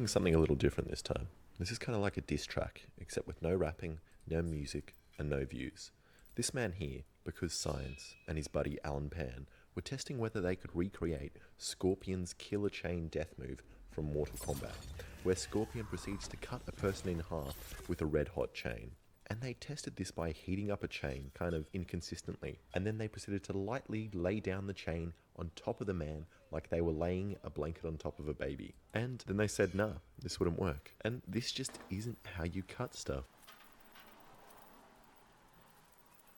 doing something a little different this time. This is kind of like a diss track, except with no rapping, no music, and no views. This man here, because Science and his buddy Alan Pan were testing whether they could recreate Scorpion's killer chain death move from Mortal Kombat, where Scorpion proceeds to cut a person in half with a red hot chain. And they tested this by heating up a chain, kind of inconsistently, and then they proceeded to lightly lay down the chain on top of the man like they were laying a blanket on top of a baby. And then they said, nah, this wouldn't work. And this just isn't how you cut stuff.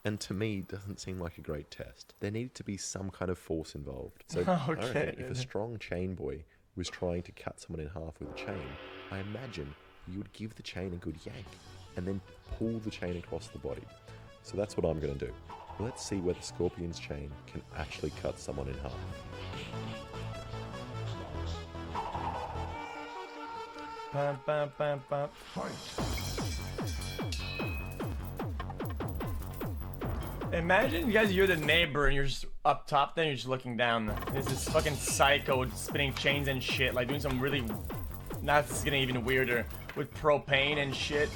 And to me, it doesn't seem like a great test. There needed to be some kind of force involved. So I reckon if a strong chain boy was trying to cut someone in half with a chain, I imagine you would give the chain a good yank and then pull the chain across the body. So that's what I'm going to do. Let's see whether Scorpion's chain can actually cut someone in half. Bam, bam, bam, bam. Imagine, you guys, you're the neighbor and you're just up top, then you're just looking down. There's this fucking psycho spinning chains and shit, like doing some really... Now it's getting even weirder with propane and shit.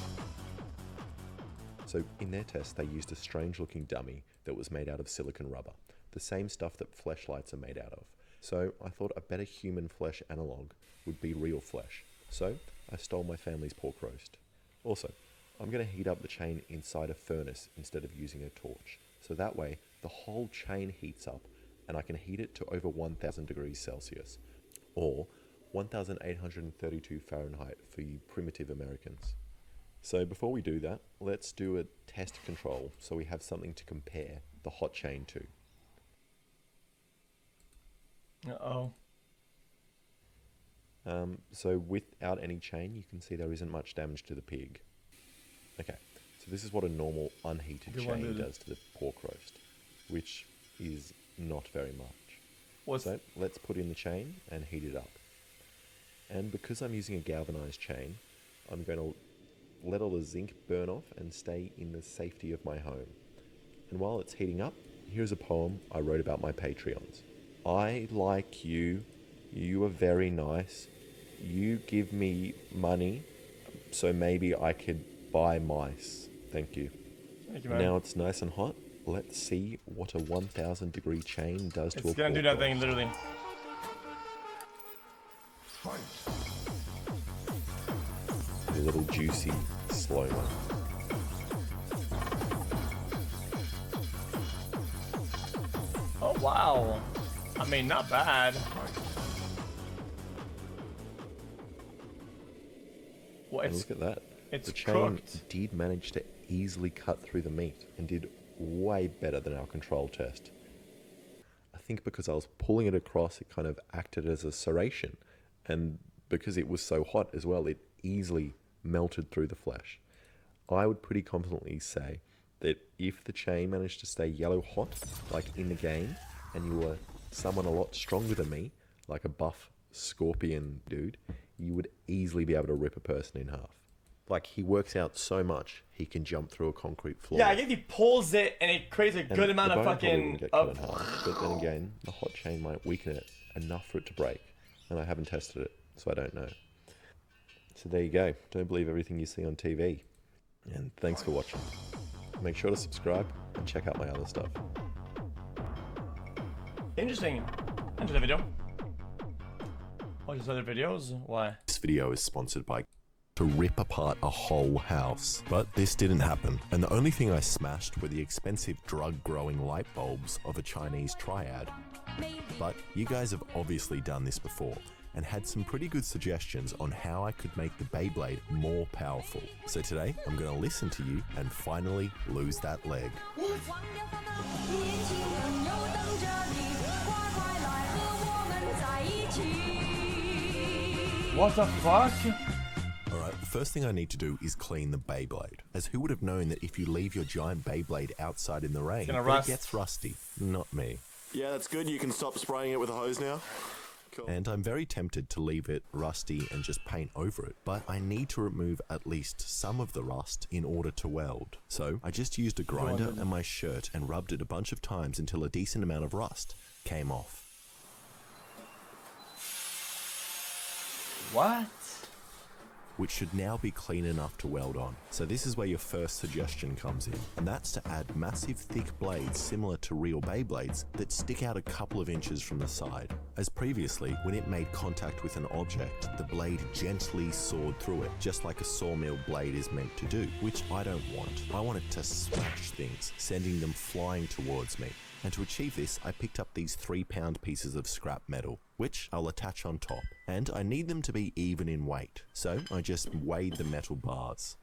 So in their test, they used a strange looking dummy that was made out of silicon rubber, the same stuff that fleshlights are made out of. So I thought a better human flesh analog would be real flesh. So I stole my family's pork roast. Also, I'm going to heat up the chain inside a furnace instead of using a torch. So that way, the whole chain heats up and I can heat it to over 1000 degrees Celsius, or 1832 Fahrenheit for you primitive Americans. So before we do that, let's do a test control so we have something to compare the hot chain to. Uh-oh. So without any chain, you can see there isn't much damage to the pig. Okay, so this is what a normal unheated chain does to the pork roast, which is not very much. So let's put in the chain and heat it up. And because I'm using a galvanized chain, I'm going to let all the zinc burn off and stay in the safety of my home. And while it's heating up, here's a poem I wrote about my Patreons. I like you. You are very nice. You give me money, so maybe I could buy mice. Thank you. Thank you, man. Now it's nice and hot. Let's see what a 1000 degree chain does to a pork roast. It's gonna do that thing, literally. A little juicy slow-mo. Oh, wow. I mean, not bad. Well, And look at that. It's the chain cooked. did manage to easily cut through the meat and did way better than our control test. I think because I was pulling it across, it kind of acted as a serration. And because it was so hot as well, it easily melted through the flesh. I would pretty confidently say that if the chain managed to stay yellow hot, like in the game, and you were someone a lot stronger than me, like a buff scorpion dude, you would easily be able to rip a person in half. Like, he works out so much, he can jump through a concrete floor. Yeah, I guess he pulls it and it creates a good amount of fucking... Get cut in half, but then again, the hot chain might weaken it enough for it to break. And I haven't tested it, so I don't know. So there you go. Don't believe everything you see on TV. And thanks for watching. Make sure to subscribe and check out my other stuff. Interesting. Interesting video. Watch his other videos? Why? This video is sponsored by to rip apart a whole house. But this didn't happen. And the only thing I smashed were the expensive drug-growing light bulbs of a Chinese triad. But you guys have obviously done this before and had some pretty good suggestions on how I could make the Beyblade more powerful. So today, I'm going to listen to you and finally lose that leg. What the fuck? Alright, the first thing I need to do is clean the Beyblade. As who would have known that if you leave your giant Beyblade outside in the rain, it gets rusty. Not me. Yeah, that's good. You can stop spraying it with a hose now. Cool. And I'm very tempted to leave it rusty and just paint over it, but I need to remove at least some of the rust in order to weld. So I just used a grinder and my shirt and rubbed it a bunch of times until a decent amount of rust came off. What? which should now be clean enough to weld on. So this is where your first suggestion comes in, and that's to add massive thick blades similar to real Beyblades that stick out a couple of inches from the side. As previously, when it made contact with an object, the blade gently sawed through it, just like a sawmill blade is meant to do, which I don't want. I want it to smash things, sending them flying towards me. And to achieve this, I picked up these 3-pound pieces of scrap metal, which I'll attach on top. And I need them to be even in weight, so I just weighed the metal bars.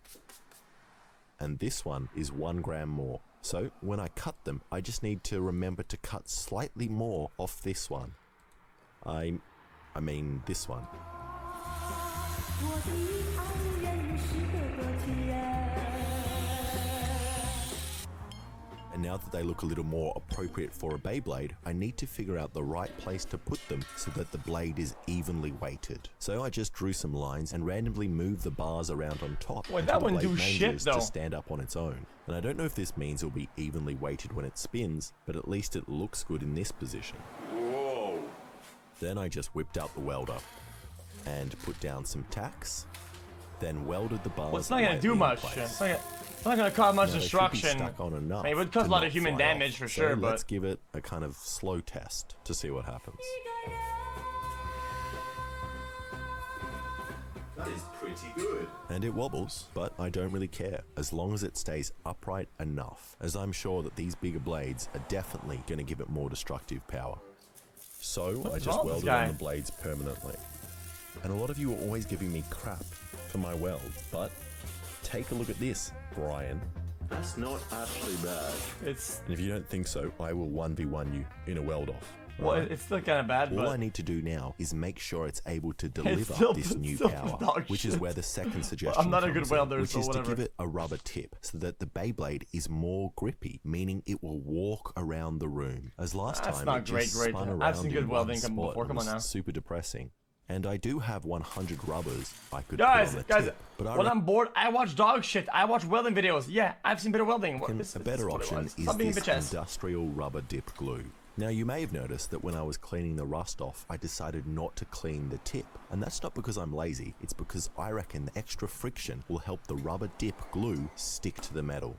And this one is 1 gram more. So when I cut them, I just need to remember to cut slightly more off this one. I mean this one. And now that they look a little more appropriate for a Beyblade, I need to figure out the right place to put them so that the blade is evenly weighted. So I just drew some lines and randomly moved the bars around on top Wait, until that the wouldn't blade do shit, manages though. to stand up on its own. And I don't know if this means it'll be evenly weighted when it spins, but at least it looks good in this position. Whoa. Then I just whipped out the welder and put down some tacks, then welded the bars. Well, it's not gonna do lightly in much. place. It's not gonna cause much Now, they should be destruction. stuck on enough I mean, it would cause to a lot not of human fly damage off. for So sure, but let's give it a kind of slow test to see what happens. That is pretty good. And it wobbles, but I don't really care, as long as it stays upright enough, as I'm sure that these bigger blades are definitely going to give it more destructive power. So I just welded on the blades permanently. And a lot of you are always giving me crap for my weld, but take a look at this, Brian. That's not actually bad. it's And if you don't think so, I will 1v1 you in a weld-off. well, it's still kind of bad, All but I need to do now is make sure it's able to still- deliver this new still power, dog which is shit. where the second suggestion I'm not a good comes in, welder, which so is whatever. to give it a rubber tip so that the Beyblade is more grippy, meaning it will walk around the room. As last That's time, not it just great. spun I've around seen in good one welding spot. before, It come on was now. super depressing. And I do have 100 rubbers I could guys, put on the guys, tip, but I when I'm bored, I watch dog shit. I watch welding videos. Yeah, I've seen better welding. reckon This a is better what it option was. is Stop being this bitch ass. industrial rubber dip glue. Now you may have noticed that when I was cleaning the rust off, I decided not to clean the tip. And that's not because I'm lazy, it's because I reckon the extra friction will help the rubber dip glue stick to the metal.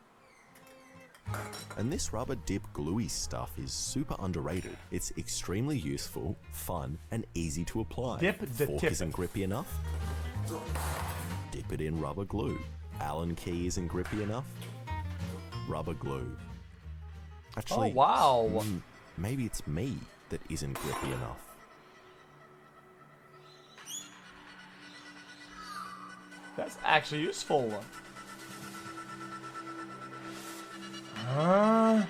And this rubber dip gluey stuff is super underrated. It's extremely useful, fun, and easy to apply. Dip the Fork tip. isn't grippy enough? Dip it in rubber glue. Allen key isn't grippy enough? Rubber glue. Actually, Oh wow. maybe it's me that isn't grippy enough. That's actually useful. Huh?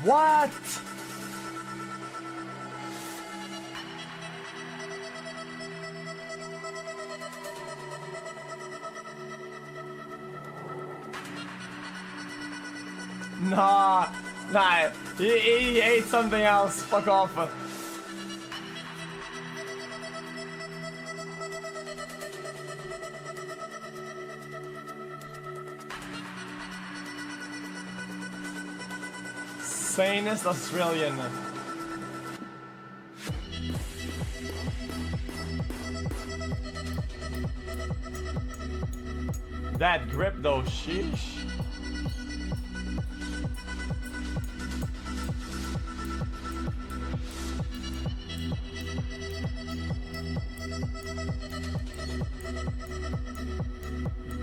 What? Nah, he ate something else. Fuck off. Sanest Australian. That grip though, sheesh.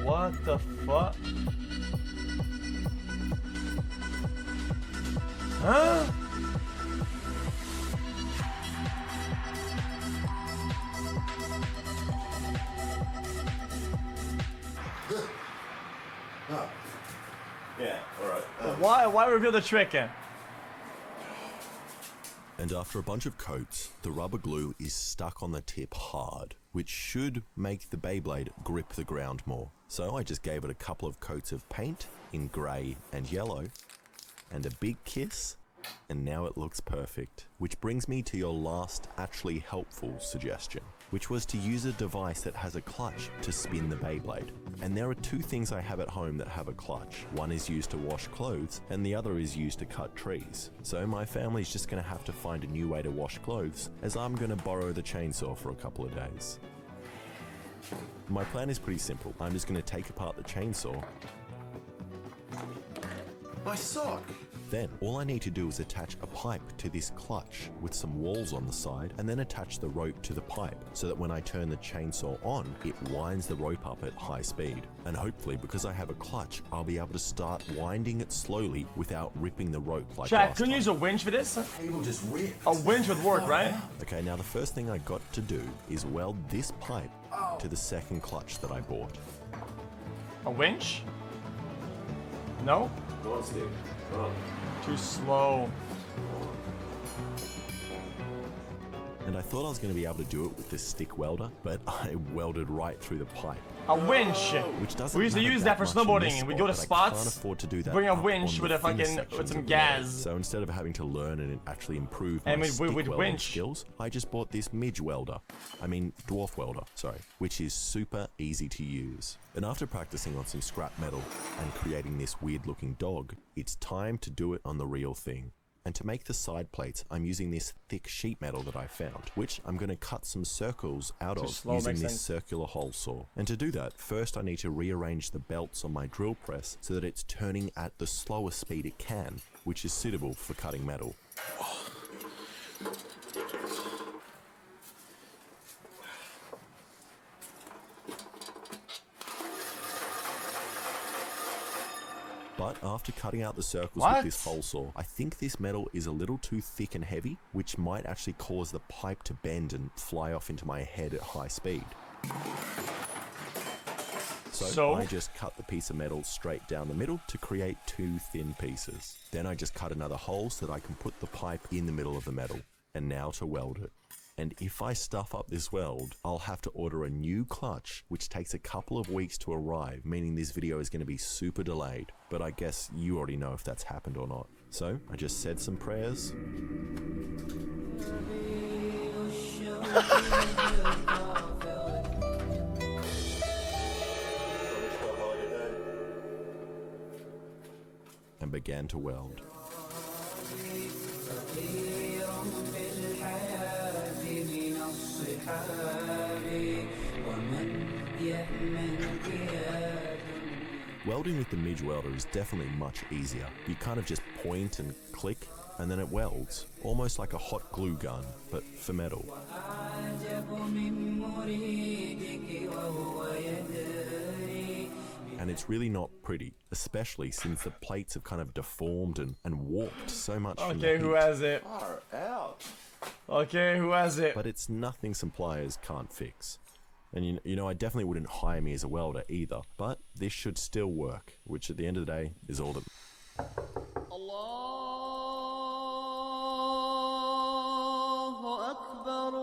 What the fuck? Huh? Yeah, alright. Why reveal the trick? And after a bunch of coats, the rubber glue is stuck on the tip hard, which should make the Beyblade grip the ground more. So I just gave it a couple of coats of paint in grey and yellow, and a big kiss, And now it looks perfect. Which brings me to your last, actually helpful suggestion, which was to use a device that has a clutch to spin the Beyblade. And there are two things I have at home that have a clutch. One is used to wash clothes, and the other is used to cut trees. So my family's just gonna have to find a new way to wash clothes, as I'm gonna borrow the chainsaw for a couple of days. My plan is pretty simple. I'm just gonna take apart the chainsaw. My sock! Then, all I need to do is attach a pipe to this clutch with some walls on the side, and then attach the rope to the pipe so that when I turn the chainsaw on, it winds the rope up at high speed. And hopefully, because I have a clutch, I'll be able to start winding it slowly without ripping the rope like Chat, last couldn't time. use a winch for this? Cable just ripped. A winch would work, right? Okay, now the first thing I got to do is weld this pipe to the second clutch that I bought. A winch? No? One stick. Oh. Too slow. And I thought I was going to be able to do it with this stick welder, but I welded right through the pipe. A winch. Which doesn't We used to matter use that for much in snowboarding. this We spot, go to but I spots, can't afford to do that bring a up winch on with the a fucking thin sections with some of the road. gas. So instead of having to learn and actually improve And my we'd stick welding winch. skills, I just bought this midge welder. I mean dwarf welder, sorry, which is super easy to use. And after practicing on some scrap metal and creating this weird looking dog, it's time to do it on the real thing. And to make the side plates, I'm using this thick sheet metal that I found, which I'm going to cut some circles out of using this circular hole saw. And to do that, first I need to rearrange the belts on my drill press so that it's turning at the slowest speed it can, which is suitable for cutting metal. But after cutting out the circles with this hole saw, I think this metal is a little too thick and heavy, which might actually cause the pipe to bend and fly off into my head at high speed. So I just cut the piece of metal straight down the middle to create two thin pieces. Then I just cut another hole so that I can put the pipe in the middle of the metal. And now to weld it. And if I stuff up this weld, I'll have to order a new clutch, which takes a couple of weeks to arrive, meaning this video is going to be super delayed. But I guess you already know if that's happened or not. So I just said some prayers. And began to weld. Welding with the midge welder is definitely much easier. You kind of just point and click, and then it welds, almost like a hot glue gun, but for metal. And it's really not pretty, especially since the plates have kind of deformed and warped so much from the Okay, who heat. has it? Far out. Okay, who has it? But it's nothing some pliers can't fix. And you know, I definitely wouldn't hire me as a welder either, but this should still work, which at the end of the day is all that... Allahu Akbar,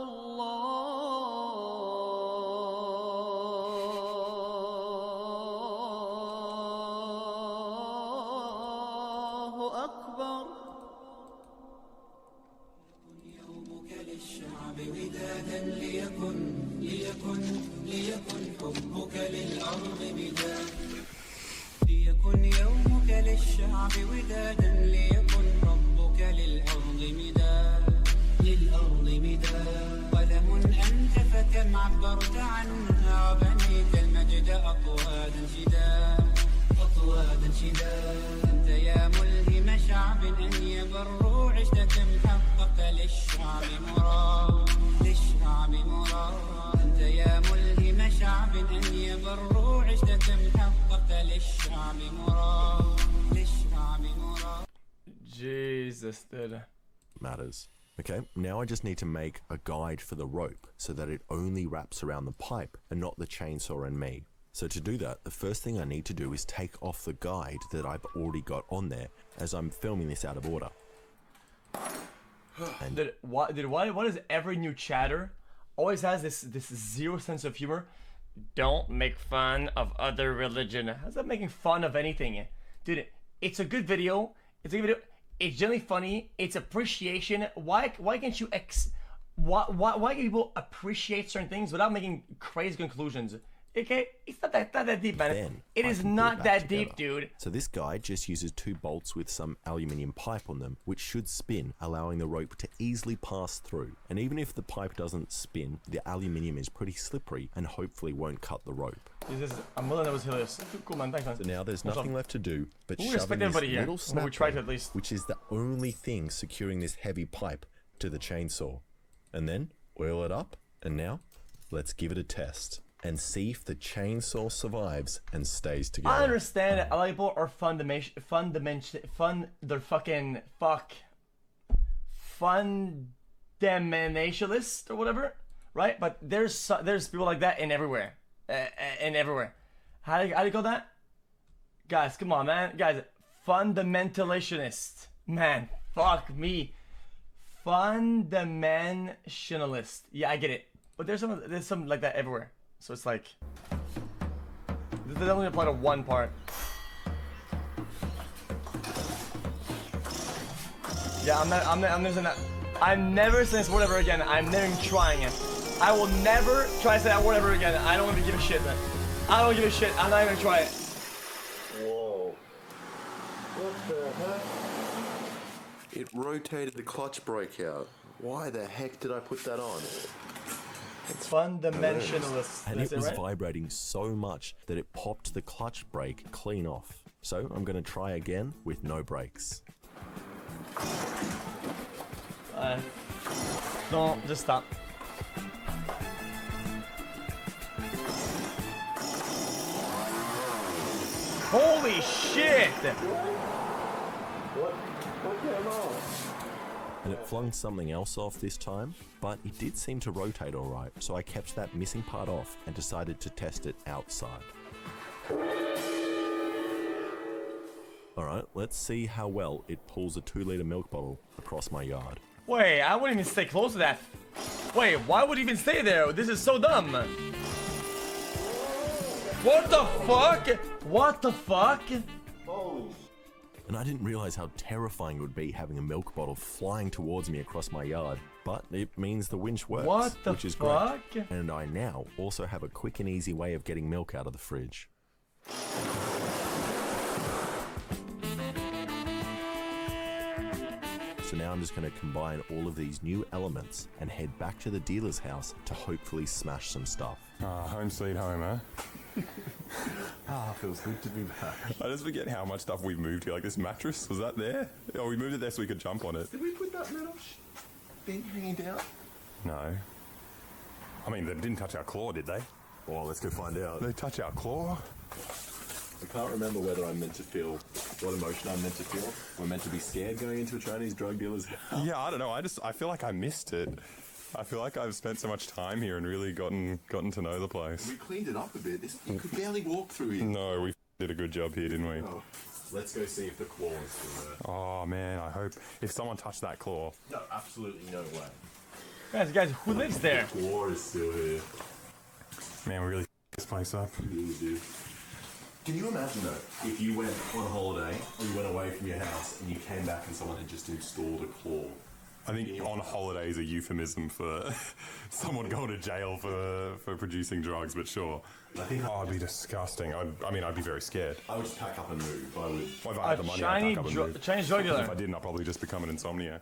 Allahu Akbar. يومك للشعب ودادا ليكن حبك للأرض مداد ليكن يومك للشعب ودادا ليكن حبك للأرض مداد قلم أنت فكم عبرت عنها وبنيت المجد أطوادا شداد أنت يا ملهم شعب أن يبروا عشت كم حقق للشعب مراد أنت يا ملهم شعب أن يبروا عشت كم حقق للشعب مراد Jesus, dude. matters. Okay, now I just need to make a guide for the rope so that it only wraps around the pipe and not the chainsaw and me. So to do that, the first thing I need to do is take off the guide that I've already got on there, as I'm filming this out of order. And Why does every new chatter always has this zero sense of humor? Don't make fun of other religion. How's that making fun of anything? Dude, it's a good video. It's generally funny. It's appreciation. Why can't you why can people appreciate certain things without making crazy conclusions? Okay, it's not that deep, man. Then It I is can put it not back that together. deep, dude. So this guy just uses 2 bolts with some aluminium pipe on them, which should spin, allowing the rope to easily pass through. And even if the pipe doesn't spin, the aluminium is pretty slippery and hopefully won't cut the rope. I'm willing that was hilarious. Cool, man. Thanks, man. So now there's nothing left to do but We'll shove respect in this everybody here. little Well, snap we tried ring, at least. which is the only thing securing this heavy pipe to the chainsaw. And then oil it up, and now let's give it a test and see if the chainsaw survives and stays together. I understand that a lot of people are fundamentalists or whatever, right? But there's people like that in everywhere, How do you call that? Guys, come on, man. Guys, fundamentalist. Man, fuck me. Fundamentalist. Yeah, I get it. But there's some like that everywhere. So it's like, this doesn't only apply to one part. Yeah, I'm never saying this word ever again. I'm never even trying it. I will never try to say that word ever again. I don't even give a shit, man. I don't give a shit. I'm not even gonna try it. Whoa. What the heck? It rotated the clutch brake out. Why the heck did I put that on? It's fundamentalist. And That's it was right? vibrating so much that it popped the clutch brake clean off. So I'm going to try again with no brakes. No, just stop. Holy shit! What came off? And it flung something else off this time, but it did seem to rotate alright, so I kept that missing part off and decided to test it outside. Alright, let's see how well it pulls a 2-litre milk bottle across my yard. Wait, I wouldn't even stay close to that. Wait, why would you even stay there? This is so dumb. What the fuck? What the fuck? And I didn't realize how terrifying it would be having a milk bottle flying towards me across my yard, but it means the winch works, What the which is fuck? great. And I now also have a quick and easy way of getting milk out of the fridge. So now I'm just going to combine all of these new elements and head back to the dealer's house to hopefully smash some stuff. Home sweet home, huh? Feels good to be back. I just forget how much stuff we've moved here. Like this mattress, was that there? Oh, we moved it there so we could jump on it. Did we put that metal thing hanging down? No. I mean, they didn't touch our claw, did they? Well, let's go find out. They touch our claw? I can't remember whether I'm meant to feel what emotion I'm meant to feel. We're meant to be scared going into a Chinese drug dealer's house. Yeah, I don't know. I feel like I missed it. I feel like I've spent so much time here and really gotten to know the place. We cleaned it up a bit. You could barely walk through here. No, we did a good job here, didn't we? Oh, let's go see if the claw is still there. Oh man, I hope if someone touched that claw. No, absolutely no way. Guys, who lives there? The claw is still here. Man, we really f***ed this place up. Can you imagine though, if you went on holiday or you went away from your house and you came back and someone had just installed a claw? I think on holiday is a euphemism for someone going to jail for producing drugs, but sure. I think It'd be disgusting. I'd be very scared. I would just pack up and move. I would. Well, if I had the money, I'd pack up and move. Chinese drug If dealer. I didn't, I'd probably just become an insomniac.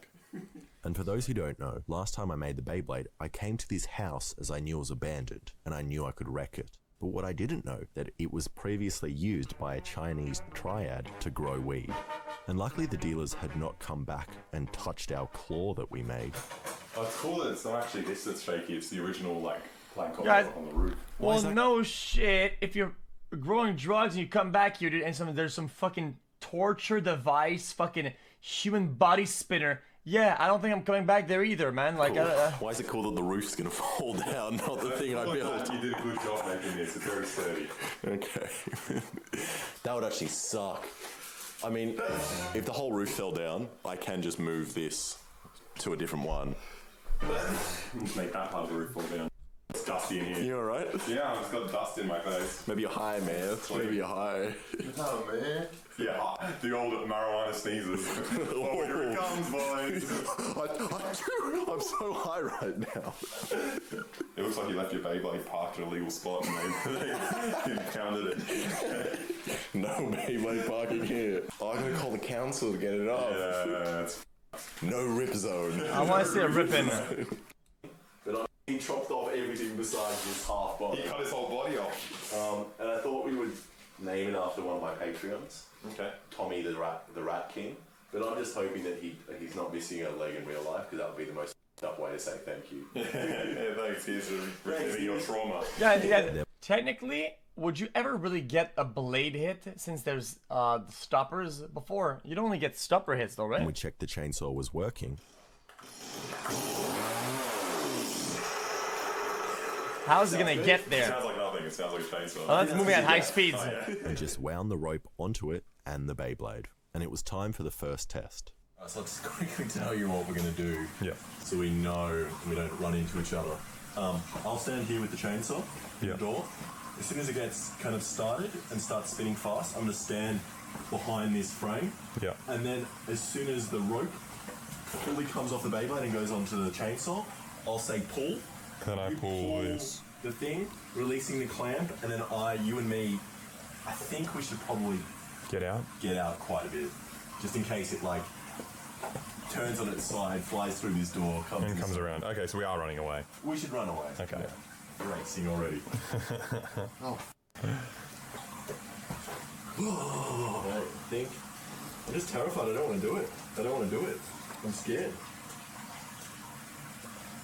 And for those who don't know, last time I made the Beyblade, I came to this house as I knew it was abandoned, and I knew I could wreck it. But what I didn't know, that it was previously used by a Chinese triad to grow weed. And luckily the dealers had not come back and touched our claw that we made. Oh, it's cool that it's not actually distance shaky. It's the original, plank Guys, on the roof. Well, no shit. If you're growing drugs and you come back here, dude, and there's some fucking torture device, fucking human body spinner. Yeah, I don't think I'm coming back there either, man. Like, Why is it cool that the roof's gonna fall down, not the thing I built? You did a good job making this. It's very sturdy. Okay. That would actually suck. I mean, if the whole roof fell down, I can just move this to a different one. Just make that part of the roof fall down. dusty in here. You alright? Yeah, I've just got dust in my face. Maybe you're high, man. Maybe you're high. Oh, man. Yeah, the old marijuana sneezes. Oh, here it comes, boys. I'm so high right now. It looks like you left your Beyblade parked at a legal spot and they impounded it. No Beyblade parking here. Oh, I'm gonna call the council to get it off. Yeah, that's... No rip zone. I want to see a ripping. But he chopped off everything besides his half body. He cut his whole body off. And I thought we would name it after one of my Patreons. Okay. Tommy the Rat King. But I'm just hoping that he's not missing a leg in real life, because that would be the most up way to say thank you. Yeah, thanks. Here's relieving your trauma. Yeah. Technically, would you ever really get a blade hit since there's the stoppers before? You'd only get stopper hits though, right? And we checked the chainsaw was working. How's it gonna get there? It sounds like nothing. It sounds like a chainsaw. Oh, that's moving at high speeds. Oh, yeah. And just wound the rope onto it and the Beyblade. And it was time for the first test. So I'll just quickly tell you what we're going to do. Yeah. So we know we don't run into each other. I'll stand here with the chainsaw in the door. As soon as it gets kind of started and starts spinning fast, I'm going to stand behind this frame. Yeah. And then as soon as the rope fully comes off the Beyblade and goes onto the chainsaw, I'll say pull. Then I You pull this. the thing, releasing the clamp, and then you and me, I think we should probably Get out. get out quite a bit, just in case it like turns on its side, flies through this door, And comes around. Okay, so we are running away. We should run away. Okay. Yeah. Racing already. I think I'm just terrified. I don't want to do it. I don't want to do it. I'm scared.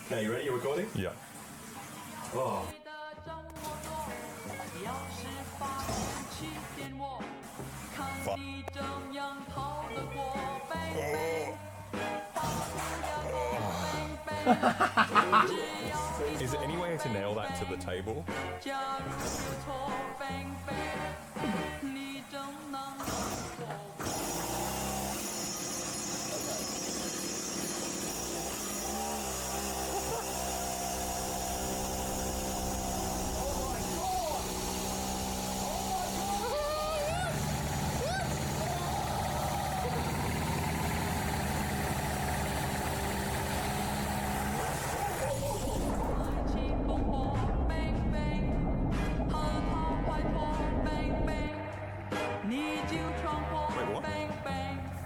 Okay, you ready? You recording? Yeah. Oh. 要是发现欺骗我，看你怎样逃得过，baby。Is there any way to nail that to the table? 假如是错，baby，你怎能让我？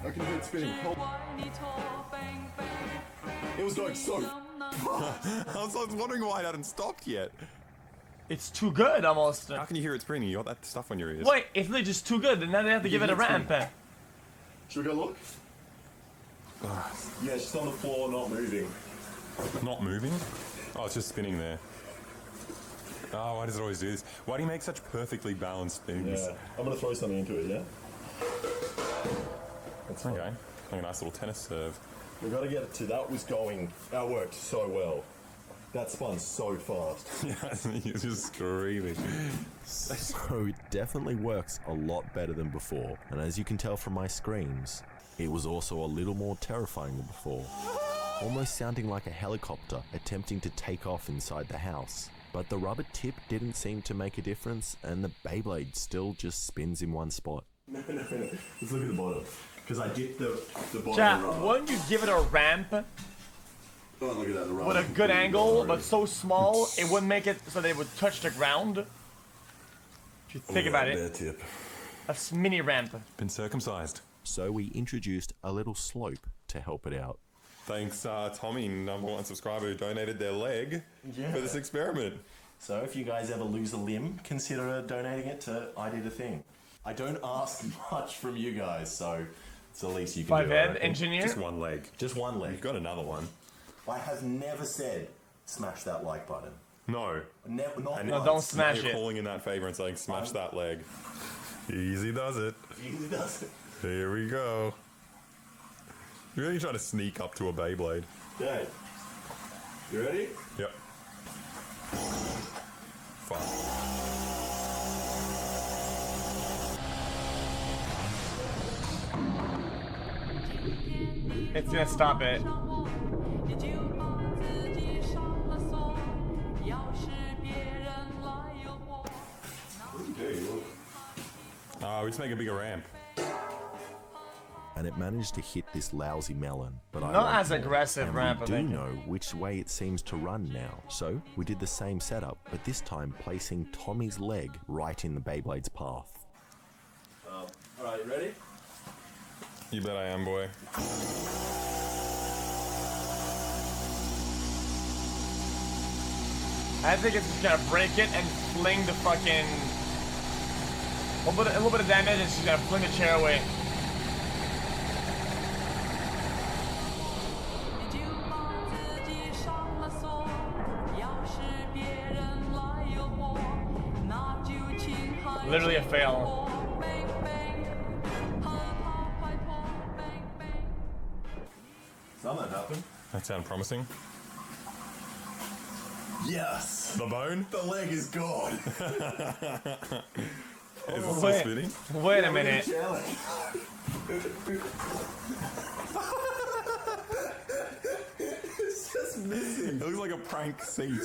I can hear it spinning. It was going so. I was wondering why it hadn't stopped yet. It's too good almost. How can you hear it spinning? You got that stuff on your ears. Wait, it's literally just too good, and now they have to give it a ramp. Should we go look? Yeah, it's just on the floor, not moving. Not moving? Oh, it's just spinning there. Oh, why does it always do this? Why do you make such perfectly balanced things? Yeah, I'm gonna throw something into it. Yeah. That's fine. Okay. Like a nice little tennis serve. We gotta get it to that. Was going. That worked so well. That spun so fast. Yeah, you're just screaming. So it definitely works a lot better than before. And as you can tell from my screams, it was also a little more terrifying than before. Almost sounding like a helicopter attempting to take off inside the house. But the rubber tip didn't seem to make a difference, and the Beyblade still just spins in one spot. No. Let's look at the bottom. Because I dipped the bottom Chat, rubber. wouldn't you give it a ramp Oh, look at that. The with a good angle, but so small it wouldn't make it so they would touch the ground? If you think about Their it, tip. a mini ramp. Been circumcised. So we introduced a little slope to help it out. Thanks, Tommy, #1 subscriber, who donated their leg for this experiment. So if you guys ever lose a limb, consider donating it to I Did a Thing. I don't ask much from you guys, so it's the least you can do. I Five-head reckon. engineer. Just one leg. Just one leg. You've got another one. I have never said smash that like button. No. Never, not No, once. don't smash You're it. calling in that favor and saying smash that leg. Easy does it. Easy does it. Here we go. You're really trying to sneak up to a Beyblade. Okay. You ready? Yep. Fuck. It's gonna stop it. 你就把自己上了锁，钥匙 We just make a bigger ramp. And it managed to hit this lousy melon, but I Not as like it. aggressive And ramp, I we do think. know which way it seems to run now. So we did the same setup, but this time placing Tommy's leg right in the Beyblade's path. Alright, you ready? You bet I am, boy. I think it's just gonna break it and fling the fucking... A little bit of damage and she's gonna fling the chair away. Literally a fail. Something happened. That sounds promising. Yes! The bone? The leg is gone! Is it still Wait. spinning? Wait a minute. It's just missing. It looks like a prank seat.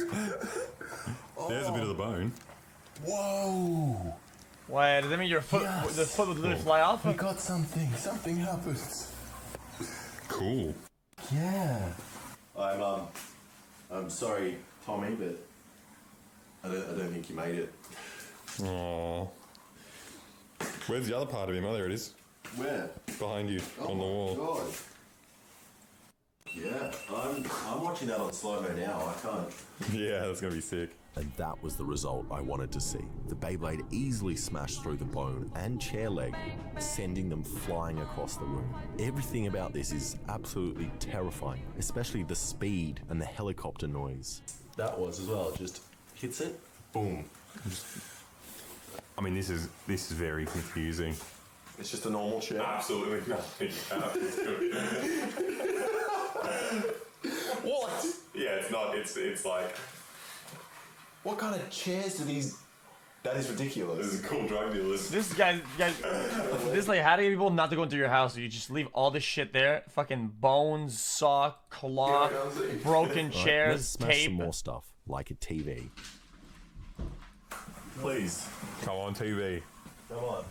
There's a bit of the bone. Whoa! Wait, does that mean your foot, Yes. the foot would literally fly off? We got something. Something happens. Cool. Yeah. I'm sorry, Tommy, but I don't think you made it. Aww. Where's the other part of him? Oh, there it is. Where? Behind you on the wall. God. Yeah, I'm watching that on slow-mo now. I can't. Yeah, that's gonna be sick. And that was the result I wanted to see. The Beyblade easily smashed through the bone and chair leg, sending them flying across the room. Everything about this is absolutely terrifying, especially the speed and the helicopter noise. That was as well. It just hits it. Boom. I mean, this is very confusing. It's just a normal chair. Absolutely nothing happens to it. What? Yeah, it's not. It's like What kind of chairs do these? That is ridiculous. this is cool drug dealers. This guy, this like, how do you get people not to go into your house? You just leave all this shit there? Fucking bones, saw, claw, broken Right, chairs, let's smash tape. some more stuff, like a TV. Please, Come on, TV. come on.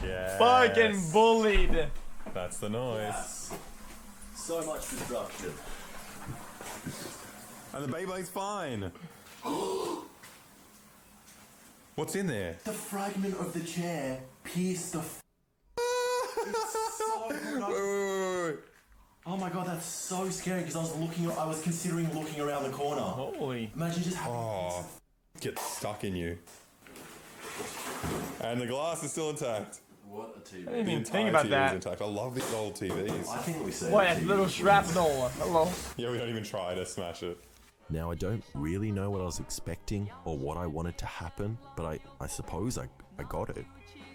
Yeah. Fucking bullied. That's the noise. So much destruction. And the Beyblade's fine. What's in there? The fragment of the chair pierced the. It's so Wait. Oh my god, that's so scary because I was considering looking around the corner. Holy. Imagine just having. Oh, get stuck in you. And the glass is still intact. What a TV. I didn't The even entire think about TV that. is intact. I love these old TVs. I think we said. What, the a TV little was shrapnel. Hello. Yeah, we don't even try to smash it. Now, I don't really know what I was expecting or what I wanted to happen, but I suppose I got it.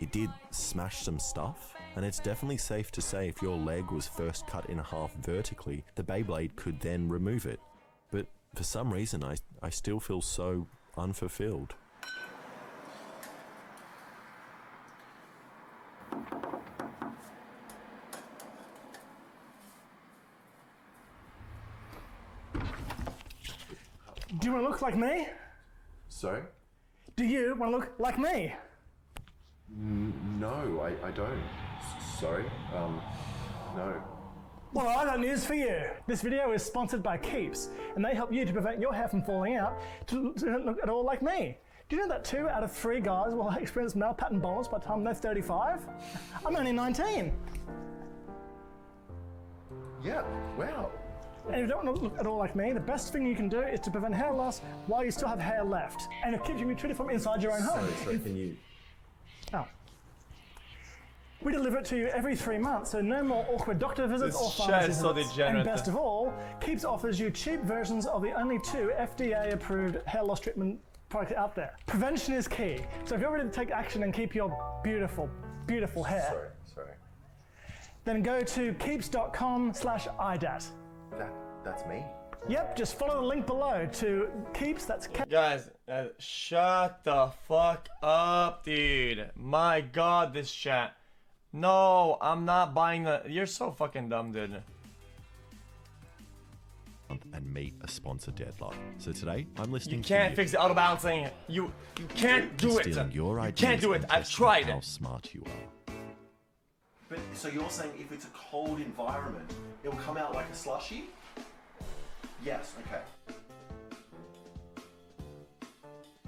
It did smash some stuff, and it's definitely safe to say if your leg was first cut in half vertically, the Beyblade could then remove it. But for some reason, I still feel so unfulfilled. Do you want to look like me? Sorry? Do you want to look like me? No, I don't. Sorry? No. Well, I got news for you. This video is sponsored by Keeps, and they help you to prevent your hair from falling out to look at all like me. Do you know that 2 out of 3 guys will experience male pattern baldness by the time they're 35? I'm only 19. Yeah, wow. And if you don't want to look at all like me, the best thing you can do is to prevent hair loss while you still have hair left. And it keeps you treated from inside your own home. Sorry, can you... Oh. We deliver it to you every 3 months, so no more awkward doctor visits This or chat pharmacy is so visits. degenerate. And best of all, Keeps offers you cheap versions of the only 2 FDA-approved hair loss treatment products out there. Prevention is key, so if you're ready to take action and keep your beautiful, beautiful hair, Sorry. then go to keeps.com/IDAT. That's me? Yep, just follow the link below to Keeps, that's Guys, shut the fuck up, dude. My god, this chat. No, I'm not buying the... You're so fucking dumb, dude. And meet a sponsor deadline. So today, I'm listening You can't fix the auto balancing. You can't do it. Your You can't do it. I've tried how it. smart you are. But so you're saying if it's a cold environment, it'll come out like a slushy? Yes, okay.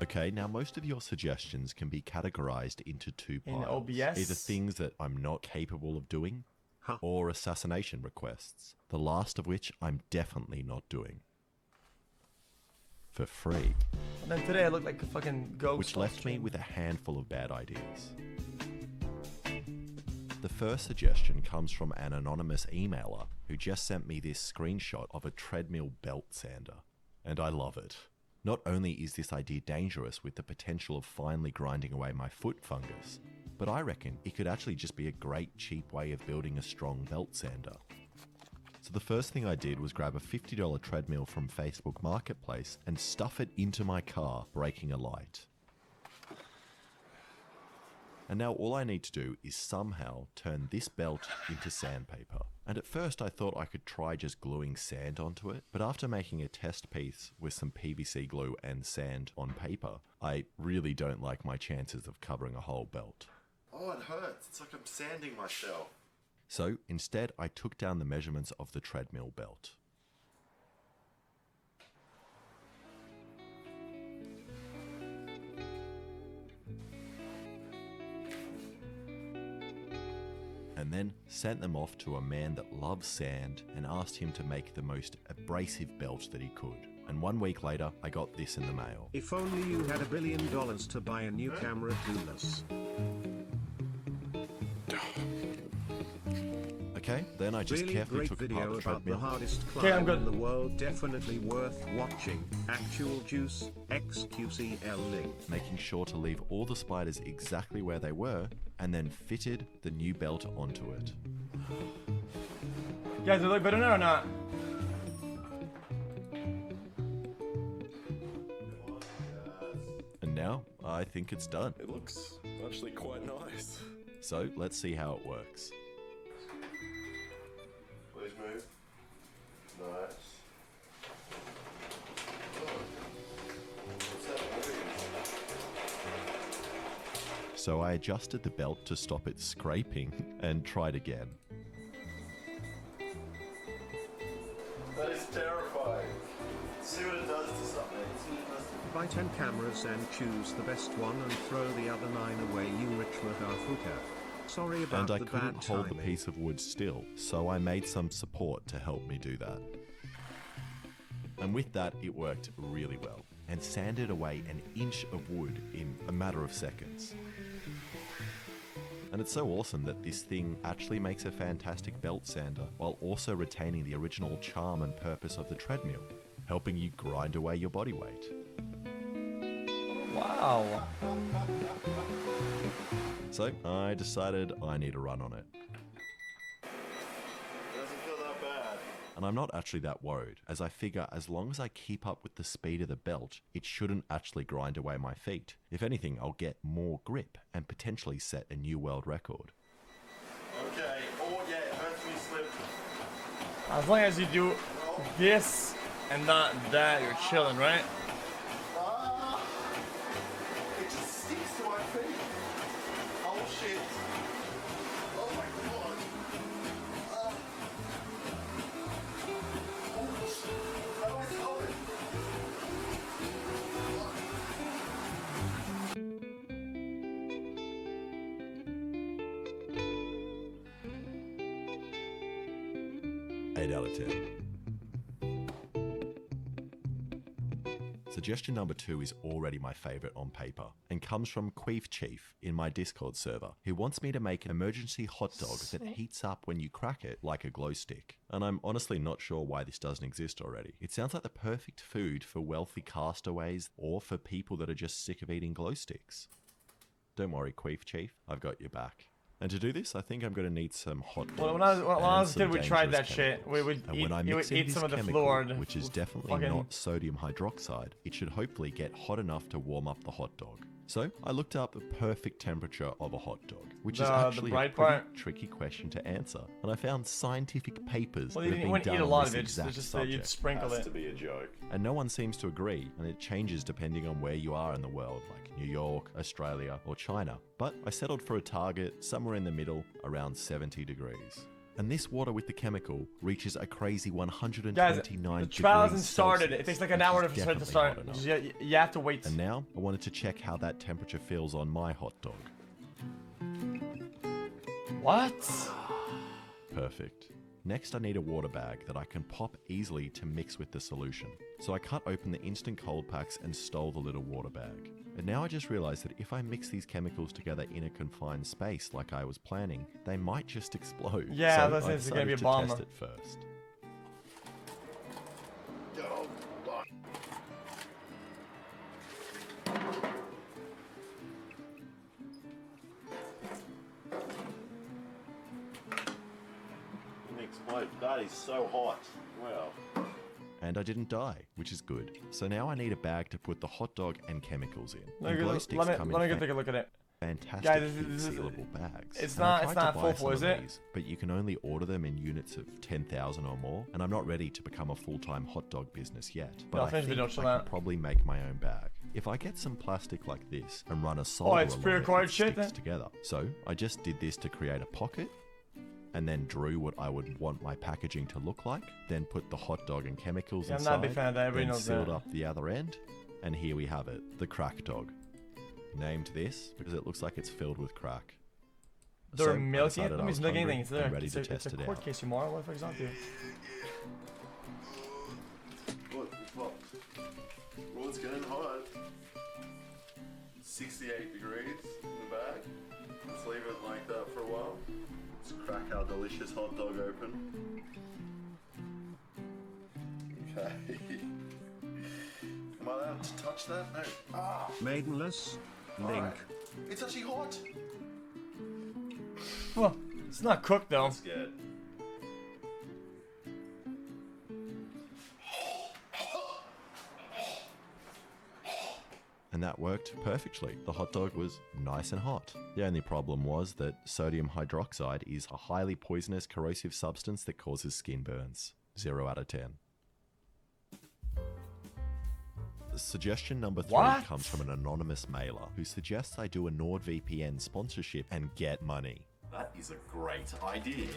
Okay, now most of your suggestions can be categorized into two In piles. OBS? Either things that I'm not capable of doing, or assassination requests. The last of which I'm definitely not doing. For free. And then today I look like a fucking ghost. Which left me with a handful of bad ideas. The first suggestion comes from an anonymous emailer who just sent me this screenshot of a treadmill belt sander. And I love it. Not only is this idea dangerous with the potential of finally grinding away my foot fungus, but I reckon it could actually just be a great cheap way of building a strong belt sander. So the first thing I did was grab a $50 treadmill from Facebook Marketplace and stuff it into my car, breaking a light. And now all I need to do is somehow turn this belt into sandpaper. And at first I thought I could try just gluing sand onto it, but after making a test piece with some PVC glue and sand on paper, I really don't like my chances of covering a whole belt. Oh, it hurts. It's like I'm sanding myself. So instead I took down the measurements of the treadmill belt. And then sent them off to a man that loves sand and asked him to make the most abrasive belt that he could. And 1 week later, I got this in the mail. If only you had $1 billion to buy a new camera, do this. Okay, then I just really carefully great took video apart the about the treadmill. hardest Okay, I'm climb good. in the world, definitely worth watching. Actual juice, xqcL link. Making sure to leave all the spiders exactly where they were, and then fitted the new belt onto it. Guys, do they look better now or not? And now, I think it's done. It looks actually quite nice. So, let's see how it works. Please move. Nice. What's that moving? So I adjusted the belt to stop it scraping and tried again. That is terrifying. See what it does to something. Buy 10 cameras and choose the best one and throw the other 9 away, you rich motherfucker. Sorry about And I the couldn't bad hold the timing. piece of wood still, so I made some support to help me do that. And with that, it worked really well, and sanded away an inch of wood in a matter of seconds. And it's so awesome that this thing actually makes a fantastic belt sander while also retaining the original charm and purpose of the treadmill, helping you grind away your body weight. Wow. So I decided I need a run on it. Doesn't feel that bad. And I'm not actually that worried, as I figure as long as I keep up with the speed of the belt, it shouldn't actually grind away my feet. If anything, I'll get more grip and potentially set a new world record. Okay. Oh, yeah, it hurts me slip. As long as you do this and not that, you're chilling, right? Ah! It just sticks to my feet. Oh, shit. Oh, my God. Ah. Oh, shit. How do I stop it? Eight out of 10. Suggestion number 2 is already my favourite on paper, and comes from Queef Chief in my Discord server, who wants me to make an emergency hot dog that heats up when you crack it like a glow stick. And I'm honestly not sure why this doesn't exist already. It sounds like the perfect food for wealthy castaways or for people that are just sick of eating glow sticks. Don't worry, Queef Chief, I've got your back. And to do this, I think I'm going to need some hot dogs. Well, when I was a kid, we tried that shit. We would eat some of the fluor. Which is definitely not sodium hydroxide, it should hopefully get hot enough to warm up the hot dog. So I looked up the perfect temperature of a hot dog, which is actually a pretty tricky question to answer. And I found scientific papers that have been done on this exact subject. You'd sprinkle it. Has to be a joke. And no one seems to agree, and it changes depending on where you are in the world, like New York, Australia, or China. But I settled for a target somewhere in the middle, around 70 degrees. And this water with the chemical reaches a crazy 129 Guys, the trial hasn't started. It takes like an hour for it to start. You have to wait. And now, I wanted to check how that temperature feels on my hot dog. What? Perfect. Next, I need a water bag that I can pop easily to mix with the solution. So I cut open the instant cold packs and stole the little water bag. And now I just realized that if I mix these chemicals together in a confined space like I was planning, they might just explode. Yeah, so it's gonna be a bomb. Test it first. Explode. That is so hot. Wow. And I didn't die, which is good. So now I need a bag to put the hot dog and chemicals in. Let me take a look at it. Fantastic Guys, sealable bags. It's not full, is it? But you can only order them in units of 10,000 or more, and I'm not ready to become a full-time hot dog business yet. But I think I can probably make my own bag. If I get some plastic like this and run a solder along it sticks together. So I just did this to create a pocket, and then drew what I would want my packaging to look like, then put the hot dog and chemicals inside, I'm not a big fan of that. Everybody knows sealed up the other end, and here we have it, the crack dog. Named this because it looks like it's filled with crack. They're milking it? Let me look anything. I'm ready to test it out. It's a court case, you moron. What the fuck's on to you? Well, it's getting hot. 68 degrees in the bag. Let's leave it like that for a while. Let's crack our delicious hot dog open. Okay. Am I allowed to touch that? No. Ah! Maidenless. Link. Right. It's actually hot! Well, it's not cooked though. I'm scared. And that worked perfectly. The hot dog was nice and hot. The only problem was that sodium hydroxide is a highly poisonous corrosive substance that causes skin burns. 0 out of 10. Suggestion number 3 comes from an anonymous mailer who suggests I do a NordVPN sponsorship and get money. That is a great idea.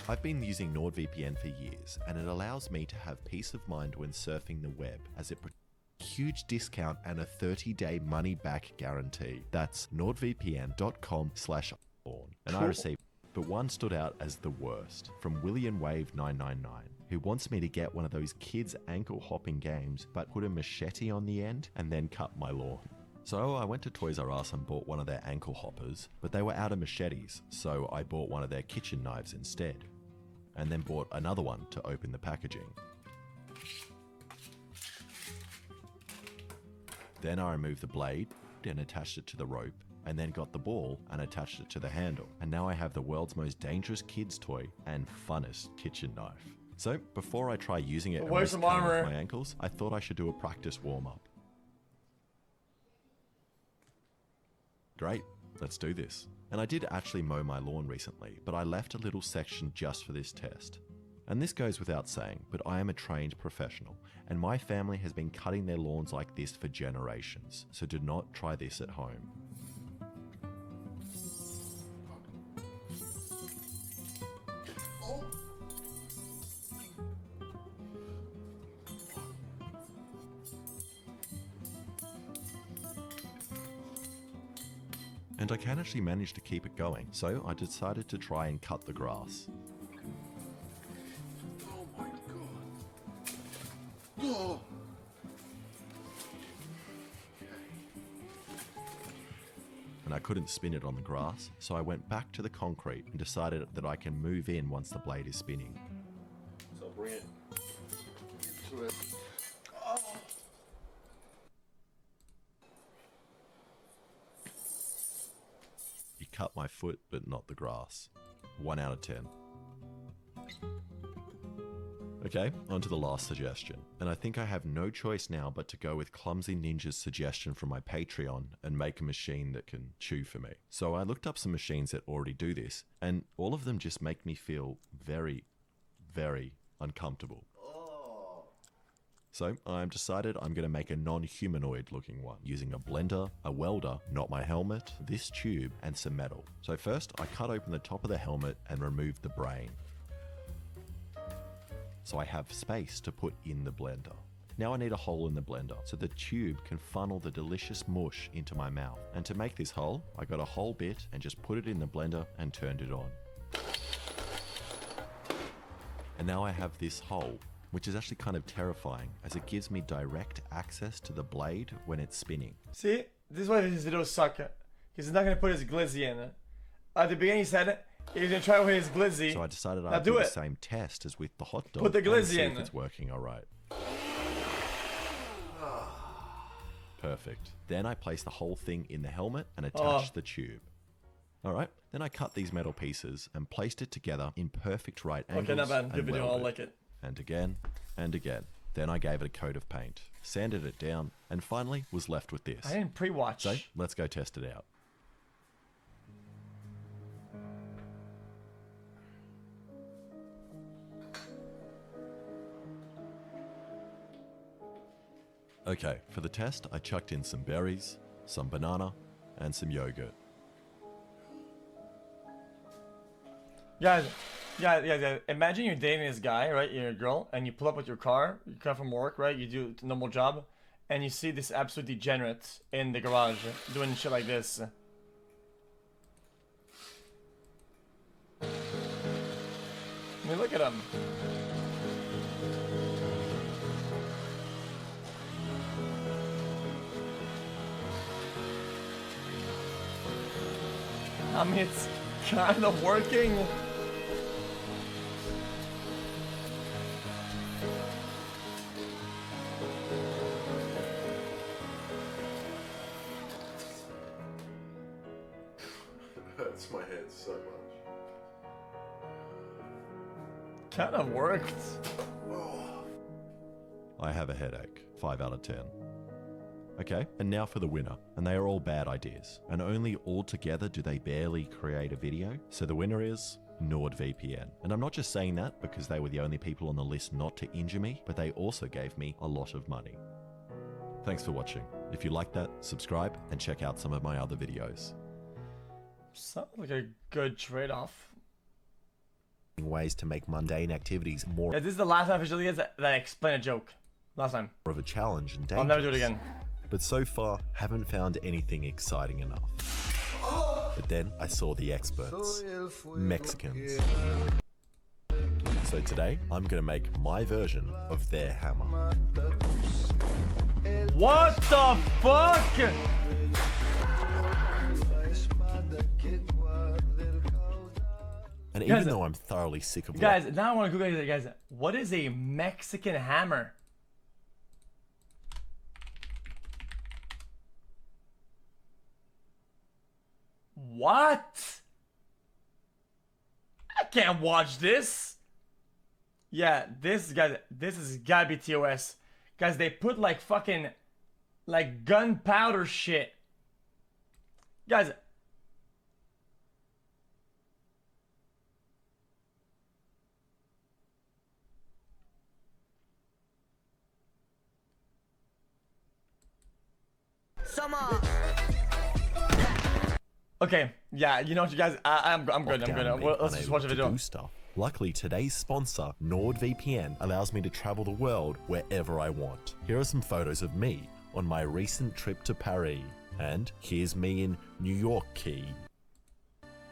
I've been using NordVPN for years, and it allows me to have peace of mind when surfing the web, as it a huge discount and a 30-day money-back guarantee. That's nordvpn.com/born. And I received, but one stood out as the worst, from William Wave 999. Who wants me to get one of those kids ankle hopping games, but put a machete on the end and then cut my lawn. So I went to Toys R Us and bought one of their ankle hoppers, but they were out of machetes, so I bought one of their kitchen knives instead. And then bought another one to open the packaging. Then I removed the blade and attached it to the rope, and then got the ball and attached it to the handle. And now I have the world's most dangerous kids toy and funnest kitchen knife. So, before I try using it and risk cutting off my ankles, I thought I should do a practice warm-up. Great, let's do this. And I did actually mow my lawn recently, but I left a little section just for this test. And this goes without saying, but I am a trained professional, and my family has been cutting their lawns like this for generations, so do not try this at home. And I can actually manage to keep it going, so I decided to try and cut the grass. Oh my god. Oh. And I couldn't spin it on the grass, so I went back to the concrete and decided that I can move in once the blade is spinning. So I'll bring it into it. Oh. cut my foot, but not the grass. 1 out of 10. Okay, on to the last suggestion. And I think I have no choice now but to go with Clumsy Ninja's suggestion from my Patreon and make a machine that can chew for me. So I looked up some machines that already do this, and all of them just make me feel very, very uncomfortable. So I've decided I'm going to make a non-humanoid looking one using a blender, a welder, not my helmet, this tube, and some metal. So first I cut open the top of the helmet and remove the brain, so I have space to put in the blender. Now I need a hole in the blender so the tube can funnel the delicious mush into my mouth. And to make this hole, I got a whole bit and just put it in the blender and turned it on. And now I have this hole, which is actually kind of terrifying as it gives me direct access to the blade when it's spinning. See, this is why his videos suck. Because he's not going to put his glizzy in. At the beginning he said he's going to try with his glizzy. So I decided I'd do the same test as with the hot dog. Put the glizzy and see in. if it's working alright. Perfect. Then I place the whole thing in the helmet and attach the tube. Alright, then I cut these metal pieces and placed it together in perfect right angles. Okay, not bad. Good video, I'll like it. And again, and again. Then I gave it a coat of paint, sanded it down, and finally was left with this. I didn't pre-watch. So, let's go test it out. Okay, for the test, I chucked in some berries, some banana, and some yogurt. Guys, imagine you're dating this guy, right? You're a girl, and you pull up with your car. You come from work, right? You do a normal job, and you see this absolute degenerate in the garage doing shit like this. I mean, look at him. I mean, it's kind of working. Hurts my head so much. Kind of worked. I have a headache. 5 out of 10. Okay, and now for the winner. And they are all bad ideas. And only all together do they barely create a video. So the winner is NordVPN. And I'm not just saying that because they were the only people on the list not to injure me, but they also gave me a lot of money. Thanks for watching. If you like that, subscribe and check out some of my other videos. Sounds like a good trade-off. Ways to make mundane activities more. Yeah, this is the last time officially that I explain a joke. Last time. Of a challenge and dangerous. I'll never do it again. But so far, haven't found anything exciting enough. But then I saw the experts, Mexicans. So today, I'm gonna make my version of their hammer. What the fuck? And even though I'm thoroughly sick of guys, now I want to Google it, guys. What is a Mexican hammer? What? I can't watch this. Yeah, this guys, this is gotta be TOS. Guys, they put like fucking like gunpowder shit. Guys. Okay, yeah, you know what, you guys, I'm good. Well, let's just watch the video. Luckily, today's sponsor, NordVPN, allows me to travel the world wherever I want. Here are some photos of me on my recent trip to Paris, and here's me in New York Key.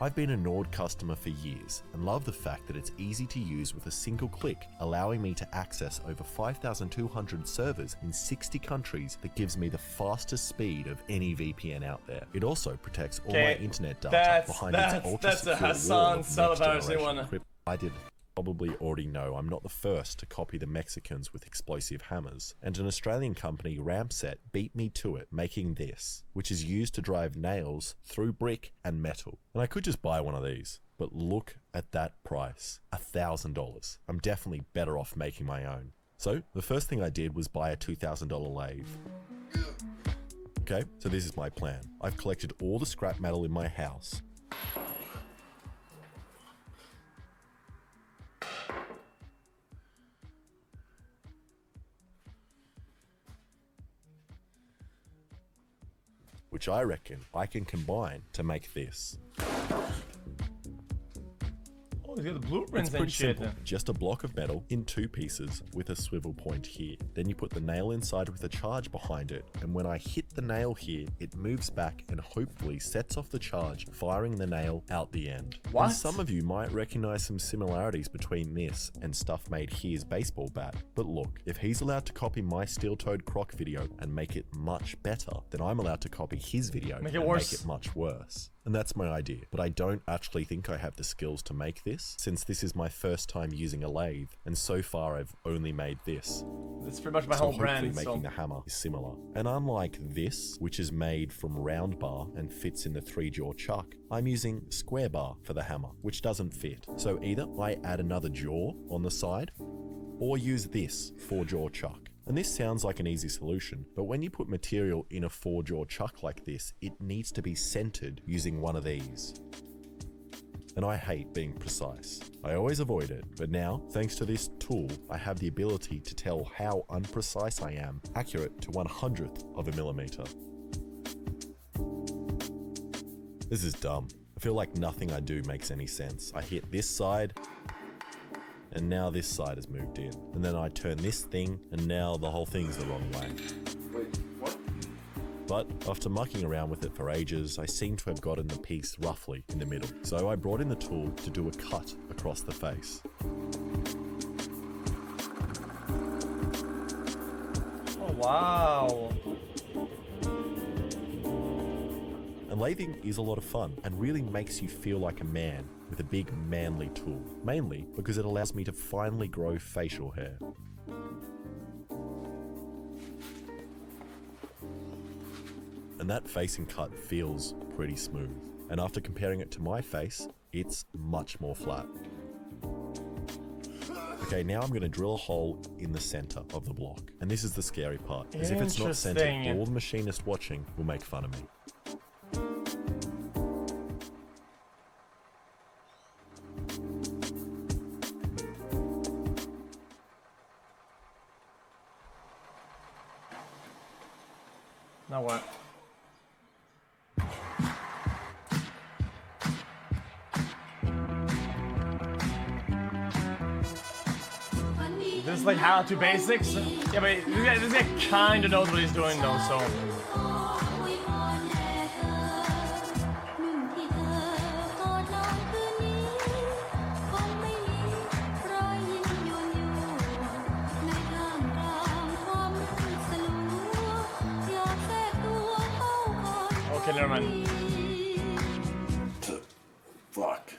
I've been a Nord customer for years and love the fact that it's easy to use with a single click, allowing me to access over 5,200 servers in 60 countries that gives me the fastest speed of any VPN out there. It also protects all my internet data behind its ultra-secure wall of next-generation encryption. I did probably already know, I'm not the first to copy the Mexicans with explosive hammers, and an Australian company, Ramset, beat me to it, making this, which is used to drive nails through brick and metal. And I could just buy one of these, but look at that price, $1,000. I'm definitely better off making my own. So the first thing I did was buy a $2,000 lathe. Okay, so this is my plan. I've collected all the scrap metal in my house. Which I reckon I can combine to make this. Oh, he's got the blueprints It's and pretty shit. simple. Just a block of metal in 2 pieces with a swivel point here. Then you put the nail inside with a charge behind it, and when I hit the nail here, it moves back and hopefully sets off the charge, firing the nail out the end. What? And some of you might recognize some similarities between this and stuff made here's baseball bat. But look, if he's allowed to copy my steel-toed croc video and make it much better, then I'm allowed to copy his video Make it and worse. make it much worse. And that's my idea. But I don't actually think I have the skills to make this, since this is my first time using a lathe, and so far I've only made this. That's pretty much my So whole hopefully brand. making So. the hammer is similar. And unlike this, which is made from round bar and fits in the 3-jaw chuck, I'm using square bar for the hammer, which doesn't fit. So either I add another jaw on the side, or use this 4-jaw chuck. And this sounds like an easy solution, but when you put material in a 4-jaw chuck like this, it needs to be centered using one of these. And I hate being precise. I always avoid it, but now, thanks to this tool, I have the ability to tell how unprecise I am, accurate to 1/100th of a millimeter. This is dumb. I feel like nothing I do makes any sense. I hit this side, and now this side has moved in. And then I turn this thing, and now the whole thing's the wrong way. Wait, what? But after mucking around with it for ages, I seem to have gotten the piece roughly in the middle. So I brought in the tool to do a cut across the face. Oh, wow. And lathing is a lot of fun and really makes you feel like a man with a big manly tool, mainly because it allows me to finally grow facial hair. And that facing cut feels pretty smooth. And after comparing it to my face, it's much more flat. Okay, now I'm going to drill a hole in the center of the block. And this is the scary part, as if it's not centered, Interesting. all the machinists watching will make fun of me. Now what? This is like how to basics. Yeah, but this guy kind of knows what he's doing though, so. Okay, never mind. Fuck.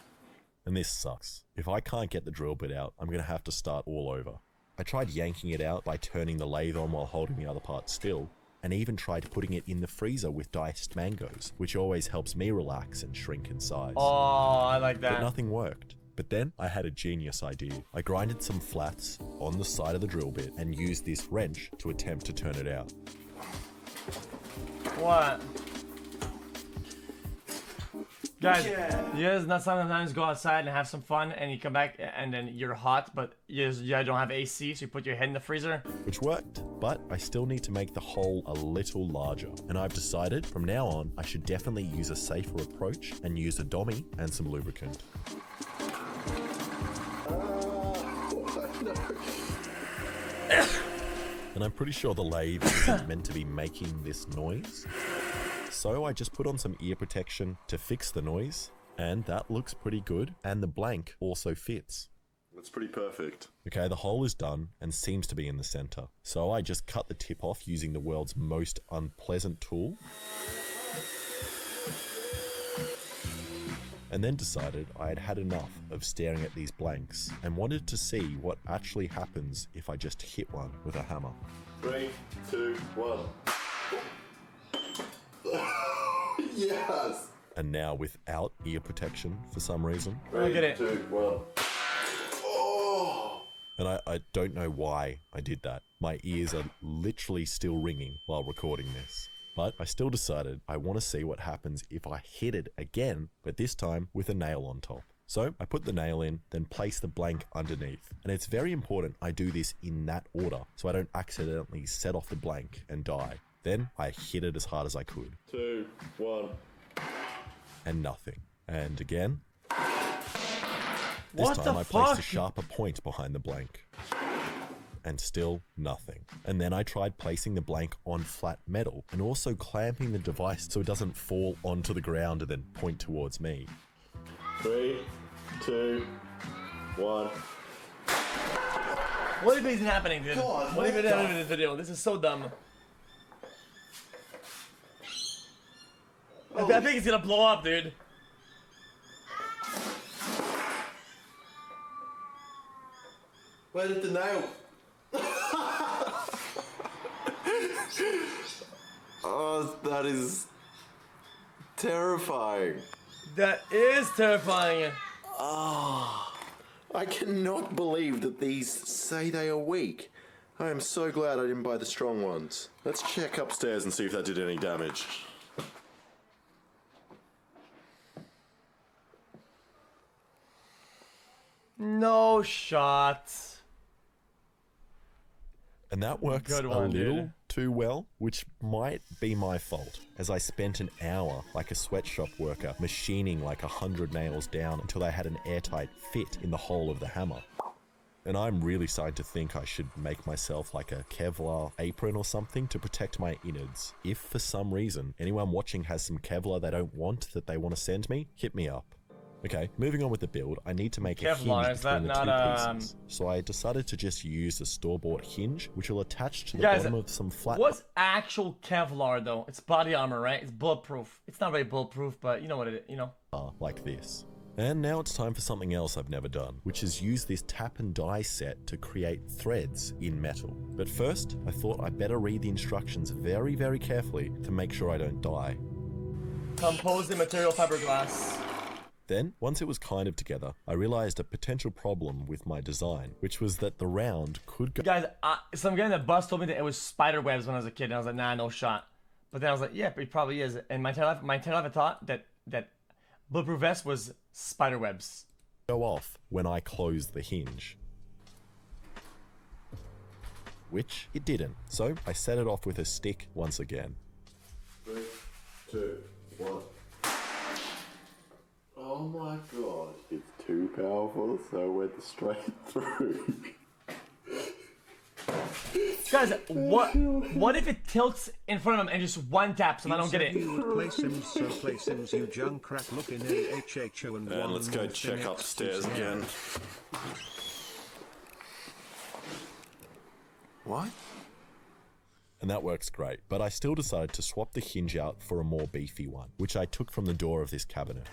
And this sucks. If I can't get the drill bit out, I'm going to have to start all over. I tried yanking it out by turning the lathe on while holding the other part still, and even tried putting it in the freezer with diced mangoes, which always helps me relax and shrink in size. Oh, I like But that. nothing worked. But then I had a genius idea. I grinded some flats on the side of the drill bit and used this wrench to attempt to turn it out. What? Guys, you guys not sometimes go outside and have some fun and you come back and then you're hot, but you don't have AC, so you put your head in the freezer? Which worked, but I still need to make the hole a little larger. And I've decided from now on, I should definitely use a safer approach and use a dummy and some lubricant. And I'm pretty sure the lathe isn't meant to be making this noise. So I just put on some ear protection to fix the noise, and that looks pretty good, and the blank also fits. That's pretty perfect. Okay, the hole is done and seems to be in the center. So I just cut the tip off using the world's most unpleasant tool. and then decided I had had enough of staring at these blanks and wanted to see what actually happens if I just hit one with a hammer. 3, 2, 1. Yes! And now without ear protection for some reason. 3, Look at it. 2, 1. Oh! And I don't know why I did that. My ears are literally still ringing while recording this. But I still decided I want to see what happens if I hit it again, but this time with a nail on top. So I put the nail in, then place the blank underneath. And it's very important I do this in that order so I don't accidentally set off the blank and die. Then I hit it as hard as I could. 2, 1. And nothing. And again. This What time the I placed a fuck? sharper point behind the blank. And still nothing. And then I tried placing the blank on flat metal and also clamping the device so it doesn't fall onto the ground and then point towards me. 3, 2, 1. What even is happening, dude? God, What even what happening the- in this video? This is so dumb. I think it's gonna blow up, dude. Where did the nail? Oh, that is terrifying. That is terrifying. I cannot believe that these say they are weak. I am so glad I didn't buy the strong ones. Let's check upstairs and see if that did any damage. No shot. And that works Good a one, little dude. too well, which might be my fault, as I spent an hour like a sweatshop worker machining like 100 nails down until I had an airtight fit in the hole of the hammer. And I'm really starting to think I should make myself like a Kevlar apron or something to protect my innards. If for some reason anyone watching has some Kevlar they don't want that they want to send me, hit me up. Okay, moving on with the build, I need to make a Kevlar, hinge is that between the not, two pieces. So I decided to just use a store-bought hinge, which will attach to the Guys, bottom of some flat... What's actual Kevlar though? It's body armor, right? It's bulletproof. It's not very bulletproof, but you know what it is, you know. like this. And now it's time for something else I've never done, which is use this tap and die set to create threads in metal. But first, I thought I'd better read the instructions very, very carefully to make sure I don't die. Composite material fiberglass. Then, once it was kind of together, I realized a potential problem with my design, which was that the round could go... Guys, some guy in the bus told me that it was spider webs when I was a kid, and I was like, nah, no shot. But then I was like, yeah, it probably is. And my entire life I thought that bulletproof vest was spider webs. Go off when I closed the hinge. Which it didn't, so I set it off with a stick once again. 3, 2, 1. Oh my god. It's too powerful, so it went straight through. Guys, what if it tilts in front of him and just one taps and I don't get it? You would play Sims, so play Sims, you junkrat looking AHHO and And let's go check upstairs again. What? And that works great, but I still decided to swap the hinge out for a more beefy one, which I took from the door of this cabinet.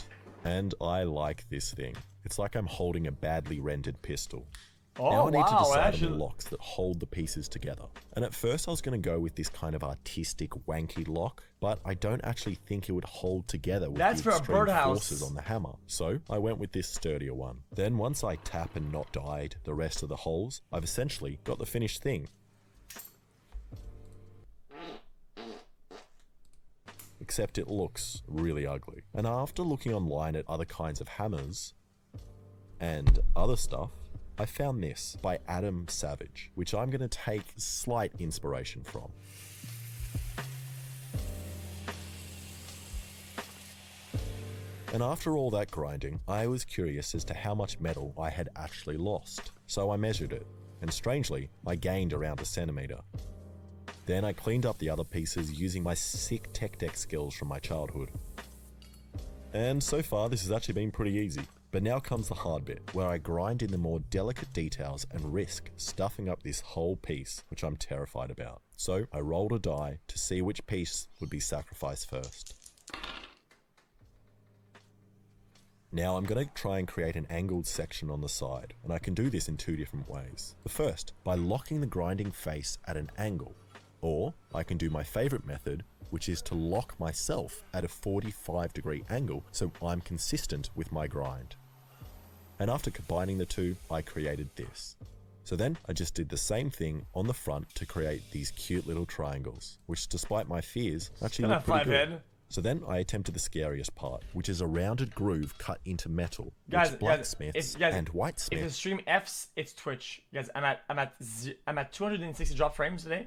And I like this thing. It's like I'm holding a badly rendered pistol. Oh, Now I need to wow, decide actually... on the locks that hold the pieces together. And at first I was going to go with this kind of artistic, wanky lock, but I don't actually think it would hold together with That's the for a extreme birdhouse. forces on the hammer. So I went with this sturdier one. Then once I tap and not dyed the rest of the holes, I've essentially got the finished thing. Except it looks really ugly. And after looking online at other kinds of hammers and other stuff, I found this by Adam Savage, which I'm going to take slight inspiration from. And after all that grinding, I was curious as to how much metal I had actually lost. So I measured it, and strangely, I gained around 1 centimeter. Then I cleaned up the other pieces using my sick tech deck skills from my childhood. And so far this has actually been pretty easy. But now comes the hard bit, where I grind in the more delicate details and risk stuffing up this whole piece, which I'm terrified about. So I rolled a die to see which piece would be sacrificed first. Now I'm going to try and create an angled section on the side, and I can do this in 2 different ways. The first, by locking the grinding face at an angle, or I can do my favorite method, which is to lock myself at a 45-degree angle so I'm consistent with my grind. And after combining the two, I created this. So then I just did the same thing on the front to create these cute little triangles, which despite my fears, actually look pretty good. So then I attempted the scariest part, which is a rounded groove cut into metal, which blacksmiths and whitesmiths. If the stream F's, it's Twitch. Guys, I'm at 260 drop frames today.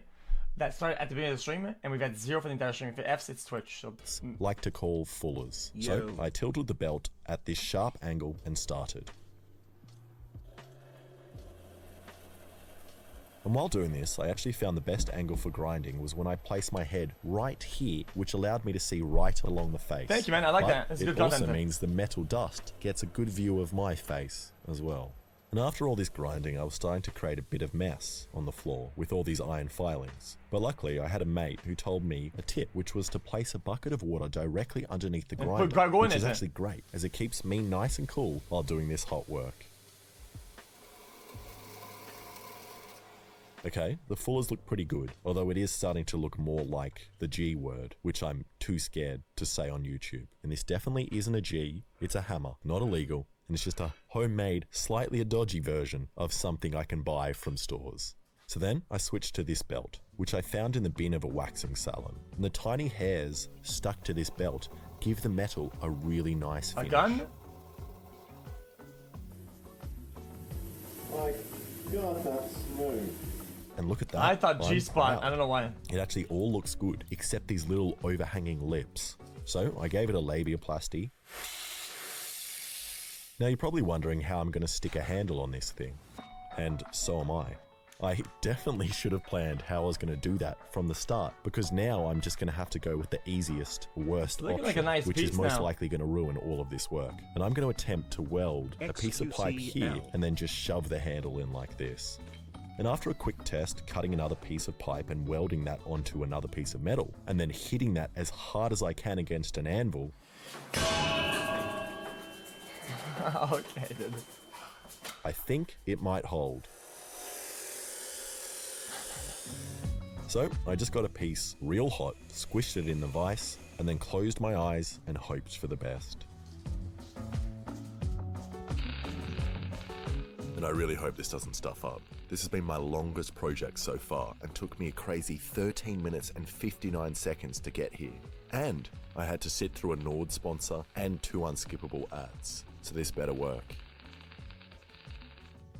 That started at the beginning of the stream, and we've had 0 for the entire stream. If it F's, it's Twitch. So like to call fullers. So I tilted the belt at this sharp angle and started. And while doing this, I actually found the best angle for grinding was when I placed my head right here, which allowed me to see right along the face. Thank you, man. I like that. That's good content. It also means the metal dust gets a good view of my face as well. And after all this grinding, I was starting to create a bit of mess on the floor with all these iron filings. But luckily, I had a mate who told me a tip, which was to place a bucket of water directly underneath the grinder, which is actually great, as it keeps me nice and cool while doing this hot work. Okay, the fullers look pretty good, although it is starting to look more like the G word, which I'm too scared to say on YouTube. And this definitely isn't a G, it's a hammer, not illegal, and it's just a homemade, slightly a dodgy version of something I can buy from stores. So then I switched to this belt, which I found in the bin of a waxing salon. And the tiny hairs stuck to this belt give the metal a really nice finish. A gun? My God, that's smooth. And look at that. I thought G-spot. I don't know why. It actually all looks good, except these little overhanging lips. So I gave it a labiaplasty. Now you're probably wondering how I'm going to stick a handle on this thing. And so am I. I definitely should have planned how I was going to do that from the start, because now I'm just going to have to go with the easiest, worst option, like a nice which is most likely going to ruin all of this work. And I'm going to attempt to weld a piece of pipe here and then just shove the handle in like this. And after a quick test, cutting another piece of pipe and welding that onto another piece of metal, and then hitting that as hard as I can against an anvil. Okay, dude. I think it might hold. So I just got a piece real hot, squished it in the vise, and then closed my eyes and hoped for the best. And I really hope this doesn't stuff up. This has been my longest project so far and took me a crazy 13 minutes and 59 seconds to get here. And I had to sit through a Nord sponsor and 2 unskippable ads, so this better work.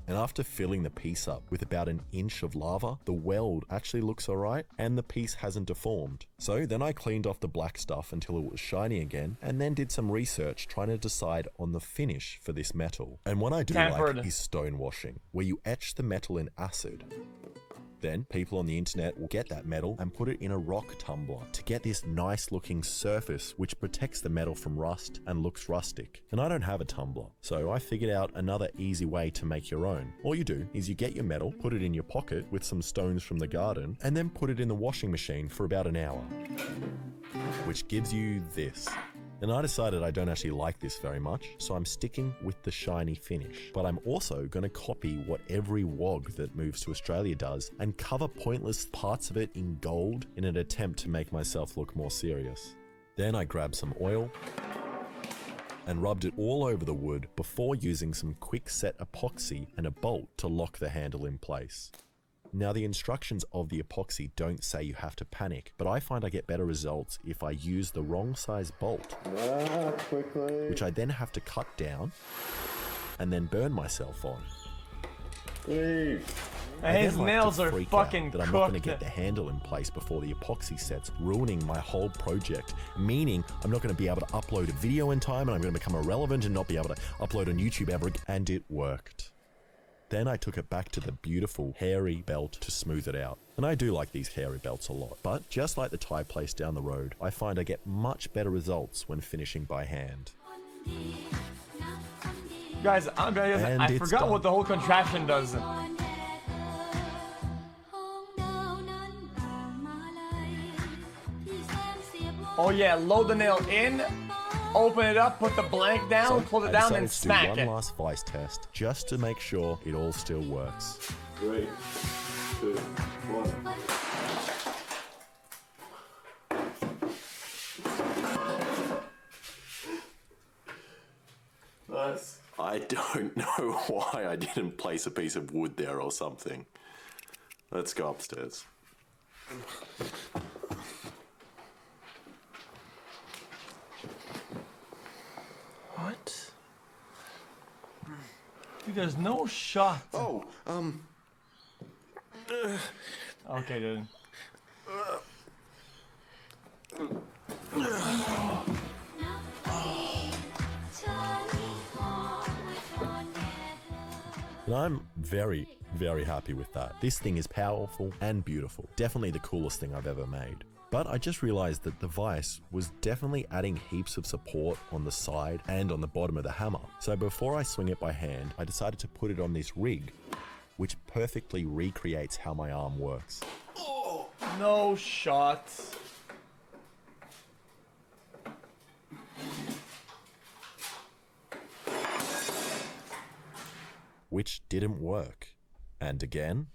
And after filling the piece up with about an inch of lava, the weld actually looks alright and the piece hasn't deformed. So then I cleaned off the black stuff until it was shiny again, and then did some research trying to decide on the finish for this metal. And what I do like is stone washing, where you etch the metal in acid. Then people on the internet will get that metal and put it in a rock tumbler to get this nice looking surface which protects the metal from rust and looks rustic. And I don't have a tumbler, so I figured out another easy way to make your own. All you do is you get your metal, put it in your pocket with some stones from the garden, and then put it in the washing machine for about an hour, which gives you this. And I decided I don't actually like this very much, so I'm sticking with the shiny finish. But I'm also going to copy what every WOG that moves to Australia does and cover pointless parts of it in gold in an attempt to make myself look more serious. Then I grabbed some oil and rubbed it all over the wood before using some quick set epoxy and a bolt to lock the handle in place. Now the instructions of the epoxy don't say you have to panic, but I find I get better results if I use the wrong size bolt, which I then have to cut down and then burn myself on. His nails are fucking that I'm not going to get the handle in place before the epoxy sets, ruining my whole project, meaning I'm not going to be able to upload a video in time and I'm going to become irrelevant and not be able to upload on YouTube ever again. And it worked. Then I took it back to the beautiful hairy belt to smooth it out. And I do like these hairy belts a lot, but just like the Thai place down the road, I find I get much better results when finishing by hand. Guys, I forgot what the whole contraption does. Oh yeah, load the nail in, open it up, put the blank down, close it down, then smack do it. one last vice test just to make sure it all still works. 3, 2, 1. Nice. I don't know why I didn't place a piece of wood there or something. Let's go upstairs. What? Dude, there's no shot. Oh, Okay, dude. And I'm very, very happy with that. This thing is powerful and beautiful. Definitely the coolest thing I've ever made. But I just realized that the vise was definitely adding heaps of support on the side and on the bottom of the hammer. So before I swing it by hand, I decided to put it on this rig, which perfectly recreates how my arm works. Oh, no shot. Which didn't work. And again.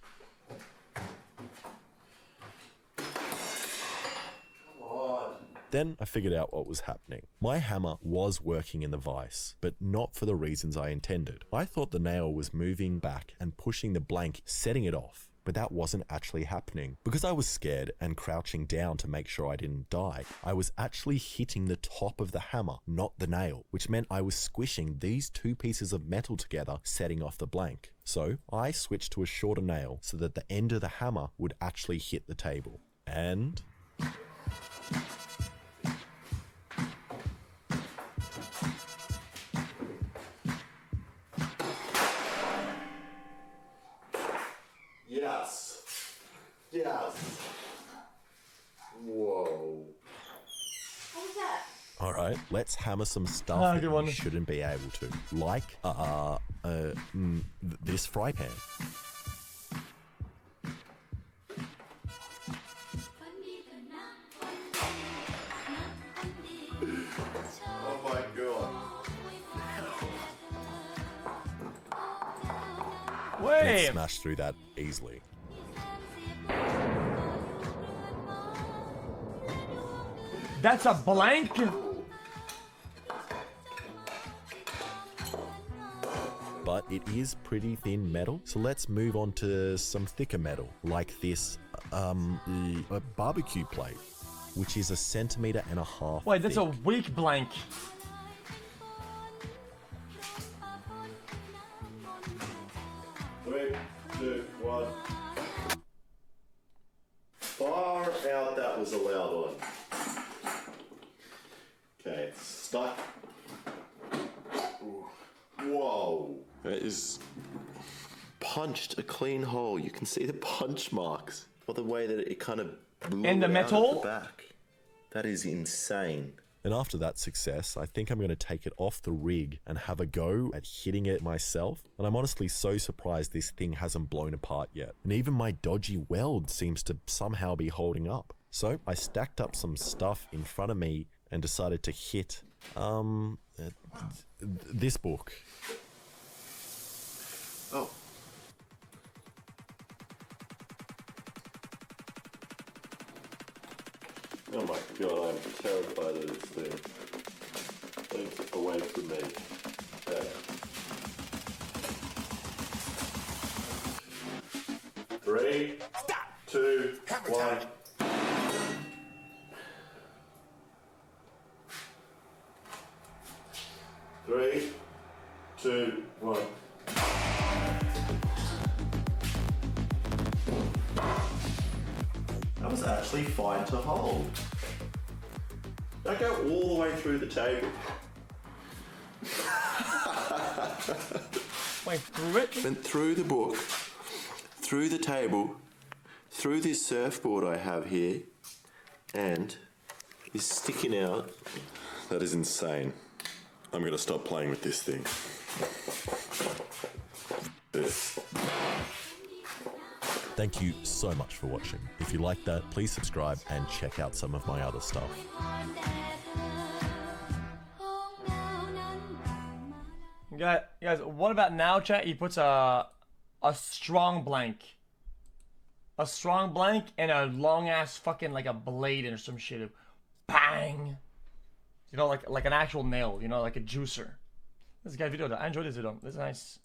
Then I figured out what was happening. My hammer was working in the vise, but not for the reasons I intended. I thought the nail was moving back and pushing the blank, setting it off, but that wasn't actually happening. Because I was scared and crouching down to make sure I didn't die, I was actually hitting the top of the hammer, not the nail, which meant I was squishing these two pieces of metal together, setting off the blank. So I switched to a shorter nail so that the end of the hammer would actually hit the table. And... yes. Yes. Whoa. What was that? Alright, let's hammer some stuff that you shouldn't be able to. Like, this fry pan. Oh my god. Wait. Let's smash through that easily. That's a blank? But it is pretty thin metal, so let's move on to some thicker metal, like this a barbecue plate, which is 1.5 centimeters Wait, that's thick. a weak blank. Three, two, one. Far out that was a loud one. Okay, it's stuck. Ooh. Whoa. It is punched a clean hole. You can see the punch marks. Or the way that it kind of blew In the out metal? at the back. That is insane. And after that success, I think I'm going to take it off the rig and have a go at hitting it myself. And I'm honestly so surprised this thing hasn't blown apart yet. And even my dodgy weld seems to somehow be holding up. So I stacked up some stuff in front of me and decided to hit this book. Oh. Oh my god, I'm terrified of this thing. Think away from me. Okay. 3, 2, 1. Three, two, one. That was actually fine to hold. I go all the way through the table. Wait, through it? Went through the book, through the table, through this surfboard I have here, and is sticking out. That is insane. I'm gonna stop playing with this thing. Thank you so much for watching. If you like that, please subscribe and check out some of my other stuff. Guys, what about now, chat? He puts a strong blank. A strong blank and a long ass fucking like a blade or some shit. Bang! You know, like an actual nail, you know, like a juicer. This guy video, I enjoyed this video. This is nice.